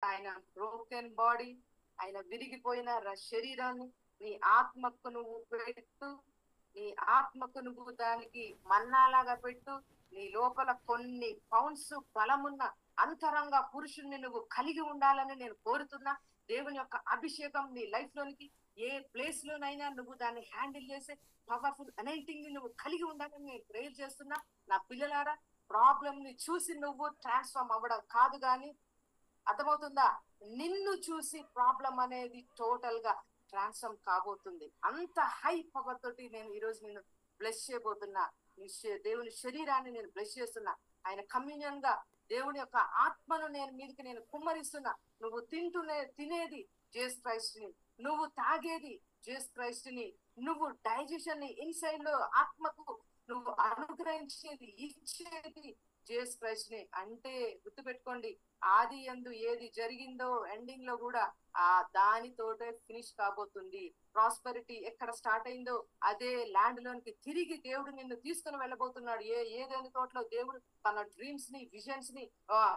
ఆయన broken body, ఆయన విరిగిపోయిన శరీరాన్ని నీ ఆత్మకు నువ్వు పెట్టు. నీ ఆత్మకు నువ్వు దానికి మన్నాలాగా పెట్టు. నీ లోపల కొన్ని పౌండ్స్ బలమున్న అంతరంగ పురుషుణ్ణి నువ్వు కలిగి ఉండాలని నేను కోరుతున్నా. దేవుని యొక్క అభిషేకం నీ లైఫ్ లోనికి ఏ ప్లేస్ లోనైనా నువ్వు దాన్ని హ్యాండిల్ చేసే పవర్ఫుల్ అనైటింగ్ ని నువ్వు కలిగి ఉండాలని నేను ప్రేయర్ చేస్తున్నా. నా పిల్లలారా, ప్రాబ్లం ని చూసి నువ్వు ట్రాన్స్ఫార్మ్ అవ్వడం కాదు, కానీ అర్థమవుతుందా, నిన్ను చూసి ప్రాబ్లం అనేది టోటల్ గా ట్రాన్స్ఫార్మ్ కాబోతుంది. అంత హై పవర్ తోటి నేను ఈరోజు నేను బ్లెస్ చేయబోతున్నా. దేవుని శరీరాన్ని నేను బ్లెస్ చేస్తున్నా. ఆయన కమ్యూనియన్ గా దేవుని యొక్క ఆత్మను నేను మీదకి నేను కుమ్మరిస్తున్నా. నువ్వు తినేది జీసస్ క్రైస్ట్ ని, నువ్వు తాగేది జీసస్ క్రైస్ట్ ని, నువ్వు డైజెషన్ ని ఇన్సైడ్ లో ఆత్మకు నువ్వు అనుగ్రహించేది ఇచ్చేది జీసస్ క్రైస్ట్ ని. అంటే గుర్తుపెట్టుకోండి, ఆది యందు ఏది జరిగిందో ఎండింగ్ లో కూడా ఆ దానితోటే ఫినిష్ కాబోతుంది. ప్రాస్పెరిటీ ఎక్కడ స్టార్ట్ అయిందో అదే ల్యాండ్ లోనికి తిరిగి దేవుడు నిన్ను తీసుకుని వెళ్ళబోతున్నాడు. ఏదేని తోటలో దేవుడు తన డ్రీమ్స్ ని విజన్స్ ని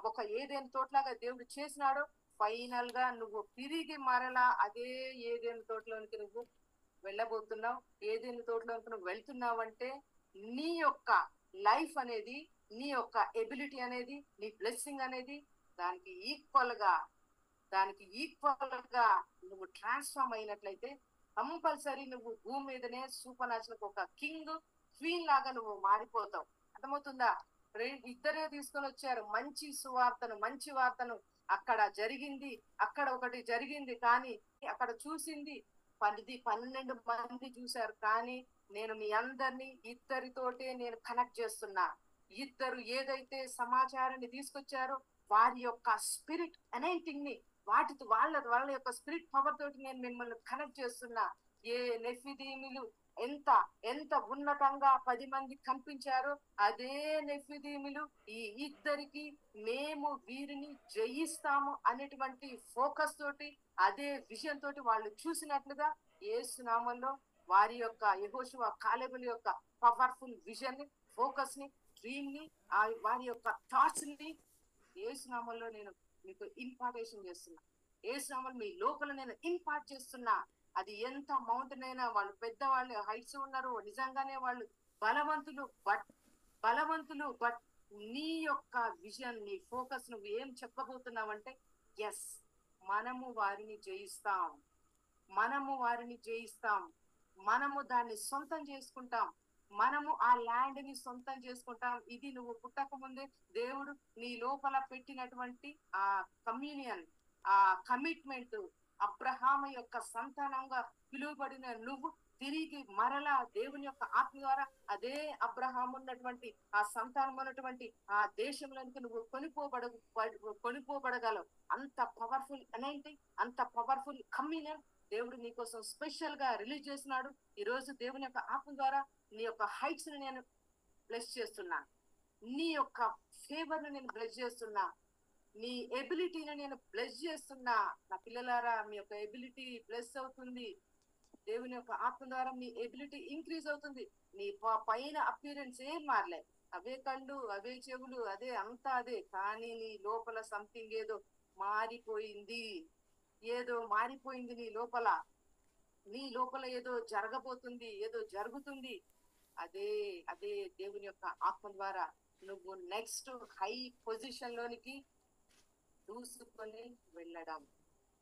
ఒక ఏదేని తోటలాగా దేవుడు చేసినాడో, ఫైనల్ గా నువ్వు తిరిగి మరలా అదే ఏదేని తోటలోనికి నువ్వు వెళ్ళబోతున్నావు. ఏదేని తోటలోనికి నువ్వు వెళ్తున్నావు అంటే నీ యొక్క లైఫ్ అనేది, నీ యొక్క ఎబిలిటీ అనేది, నీ బ్లెస్సింగ్ అనేది దానికి ఈక్వల్ గా నువ్వు ట్రాన్స్ఫార్మ్ అయినట్లయితే కంపల్సరీ నువ్వు భూమి మీదనే సూపర్ న్యాచురల్ ఒక కింగ్ క్వీన్ లాగా నువ్వు మారిపోతావు. అర్థమవుతుందా? ఇద్దరే తీసుకొని వచ్చారు మంచి వార్తను. అక్కడ జరిగింది, అక్కడ ఒకటి జరిగింది, కానీ అక్కడ చూసింది 12 మంది చూశారు. కానీ నేను మీ అందరినీ ఇద్దరితోటే నేను కనెక్ట్ చేస్తున్నా. ఇద్దరు ఏదైతే సమాచారాన్ని తీసుకొచ్చారో వారి యొక్క స్పిరిట్ అనైటింగ్ ని వాళ్ళ యొక్క స్పిరిట్ పవర్ తోటి నేను మిమ్మల్ని కనెక్ట్ చేస్తున్నా. ఏ నెఫిదీములు ఎంత ఉన్నతంగా 10 మంది కనిపించారో అదే నెఫిదీములు ఈ ఇద్దరికి మేము వీరిని జయిస్తాము అనేటువంటి ఫోకస్ తోటి, అదే విజన్ తోటి వాళ్ళు చూసినట్లుగా యేసు నామములో వారి యొక్క యెహోషువ కాలేబుల యొక్క పవర్ఫుల్ విజన్ ని, ఫోకస్ ని, డ్రీమ్ ని, వారి యొక్క థాట్స్ ని యేసు నామములో నేను మీకు ఇంపార్టేషన్ చేస్తున్నా. యేసు నామములో మీ లోపల నేను ఇంపార్ట్ చేస్తున్నా. అది ఎంత మౌంటైన్ అయినా, వాళ్ళు పెద్దవాళ్ళు హైట్స్ ఉన్నారు, నిజంగానే వాళ్ళు బలవంతులు, బట్ నీ యొక్క విజన్, నీ ఫోకస్ నువ్వు ఏం చెప్పబోతున్నావంటే, ఎస్ మనము వారిని జయిస్తాం, మనము దాన్ని సొంతం చేసుకుంటాం, మనము ఆ ల్యాండ్ ని సొంతం చేసుకుంటాం. ఇది నువ్వు పుట్టక ముందే దేవుడు నీ లోపల పెట్టినటువంటి ఆ కమ్యూనియన్, ఆ కమిట్మెంట్. అబ్రహాము యొక్క సంతానంగా పిలువబడిన నువ్వు తిరిగి మరలా దేవుని యొక్క ఆత్మ ద్వారా అదే అబ్రహాము ఉన్నటువంటి ఆ సంతానం ఉన్నటువంటి ఆ దేశంలోనికి నువ్వు కొనిపోబడగలవు. అంత పవర్ఫుల్ అనైటింగ్, అంత పవర్ఫుల్ కమ్యూనియన్ దేవుడు నీకోసం స్పెషల్ గా రిలీజ్ చేస్తున్నాడు. ఈ రోజు దేవుని యొక్క ఆత్మ ద్వారా నీ యొక్క హైట్స్ ని నేను బ్లెస్ చేస్తున్నా, నీ యొక్క ఫేవర్ ని నేను బ్లెస్ చేస్తున్నా, నీ ఎబిలిటీని నేను బ్లెస్ చేస్తున్నా. నా పిల్లలారా, మీ యొక్క ఎబిలిటీ బ్లెస్ అవుతుంది. దేవుని యొక్క ఆత్మ ద్వారా మీ ఎబిలిటీ ఇంక్రీజ్ అవుతుంది. నీ పైన అపియరెన్స్ ఏం మారలే, అవే కళ్ళు, అవే చెవులు, అదే అంతా అదే, కానీ నీ లోపల సంథింగ్ ఏదో మారిపోయింది. నీ లోపల ఏదో జరగబోతుంది, ఏదో జరుగుతుంది. అదే దేవుని యొక్క ఆత్మ ద్వారా నువ్వు నెక్స్ట్ హై పొజిషన్ లోనికి దూసుకొని వెళ్ళడం.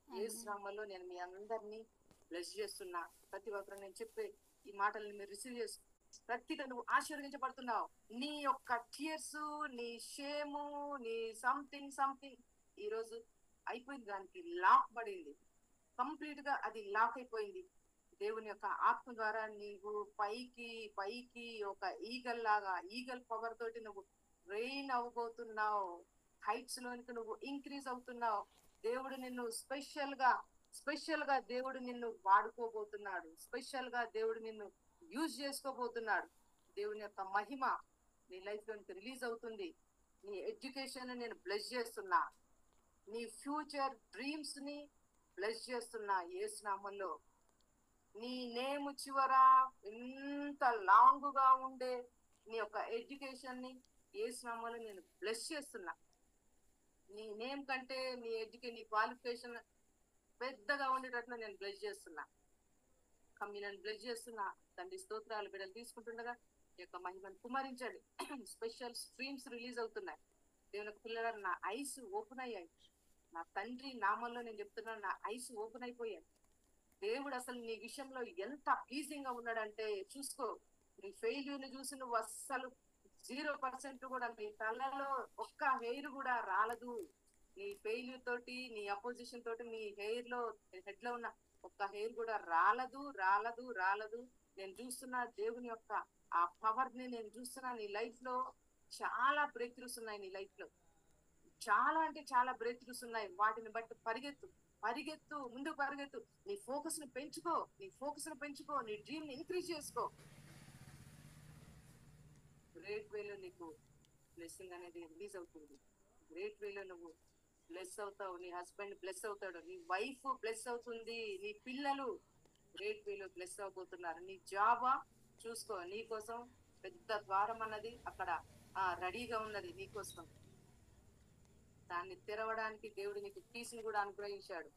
యేసు నామములో నేను మీ అందరినీ బ్లెస్ చేస్తున్నా. ప్రతి ఒక్కరు నేను చెప్పే ఈ మాటల్ని మీరు రిసీవ్ చేసు, ప్రతిగా నువ్వు ఆశీర్వదించబడుతున్నావు. నీ యొక్క టీయర్స్, నీ షేము, నీ సంథింగ్ ఈ రోజు అయిపోయింది, దానికి లాక్ పడింది, కంప్లీట్ గా అది లాక్ అయిపోయింది. దేవుని యొక్క ఆత్మ ద్వారా నీవు పైకి ఒక ఈగల్ పవర్ తోటి నువ్వు రెయిన్ అవ్వబోతున్నావు. హైట్స్ లోనికి నువ్వు ఇంక్రీజ్ అవుతున్నావు. దేవుడు నిన్ను స్పెషల్ గా దేవుడు నిన్ను వాడుకోబోతున్నాడు. స్పెషల్ గా దేవుడు నిన్ను యూజ్ చేసుకోబోతున్నాడు. దేవుని యొక్క మహిమ నీ లైఫ్ లోనికి రిలీజ్ అవుతుంది. నీ ఎడ్యుకేషన్ నేను బ్లెస్ చేస్తున్నా, నీ ఫ్యూచర్ డ్రీమ్స్ ని బ్లెస్ చేస్తున్నా. యేసు నామములో నీ నేమ్ చివర ఎంత లాంగ్ గా ఉండే నీ యొక్క ఎడ్యుకేషన్ ని యేసు నామములో నేను బ్లెస్ చేస్తున్నా. నీ నేమ్ కంటే నీ నీ క్వాలిఫికేషన్ పెద్దగా ఉండేటట్లు నేను బ్లెస్ చేస్తున్నా. కమ్యూనల్ బ్లెస్ చేస్తున్నా. తండ్రి స్తోత్రాలు బిడ్డలు తీసుకుంటుండగా ఈ యొక్క మహిమను కుమరించండి. స్పెషల్ స్ట్రీమ్స్ రిలీజ్ అవుతున్నాయి. దేవునికి పిల్లల నా ఐస్ ఓపెన్ అయ్యాయి. నా తండ్రి నామంలో నేను చెప్తున్నాను, నా ఐస్ ఓపెన్ అయిపోయాయి. దేవుడు అసలు నీ విషయంలో ఎంత ప్లీజింగ్ గా ఉన్నాడంటే చూసుకో. నీ ఫెయిల్యూర్ ని చూసి నువ్వు అస్సలు 0% కూడా నీ తలలో ఒక్క హెయిర్ కూడా రాలదు. నీ ఫెయిల్యూర్ తోటి, నీ అపోజిషన్ తోటి నీ హెయిర్ లో, హెడ్ లో ఉన్న ఒక్క హెయిర్ కూడా రాలదు, రాలదు, రాలదు. నేను చూస్తున్నా దేవుని యొక్క ఆ పవర్ ని నేను చూస్తున్నా. నీ లైఫ్ లో చాలా బ్రేక్ త్రూస్ ఉన్నాయి. నీ లైఫ్ లో చాలా అంటే చాలా బ్రేక్ త్రూస్ ఉన్నాయి. వాటిని బట్టి పరిగెత్తు, పరిగెత్తు, ముందుకు పరిగెత్తు. నీ ఫోకస్ ని పెంచుకో, నీ ఫోకస్ ని పెంచుకో, నీ డ్రీమ్ ని ఇంక్రీజ్ చేసుకో. గ్రేట్ వేలో నీకు బ్లెస్సింగ్ అనేది రిలీజ్ అవుతుంది. గ్రేట్ వేలో నువ్వు బ్లెస్ అవుతావు. నీ హస్బెండ్ బ్లెస్ అవుతాడు, నీ వైఫ్ బ్లెస్ అవుతుంది, నీ పిల్లలు గ్రేట్ వేలో బ్లెస్ అవబోతున్నారు. నీ జాబా చూసుకో, నీ కోసం పెద్ద ద్వారం అన్నది అక్కడ రెడీగా ఉన్నది నీకోసం. దాన్ని తెరవడానికి దేవుడు నీకు కీస్ని కూడా అనుగ్రహించాడు.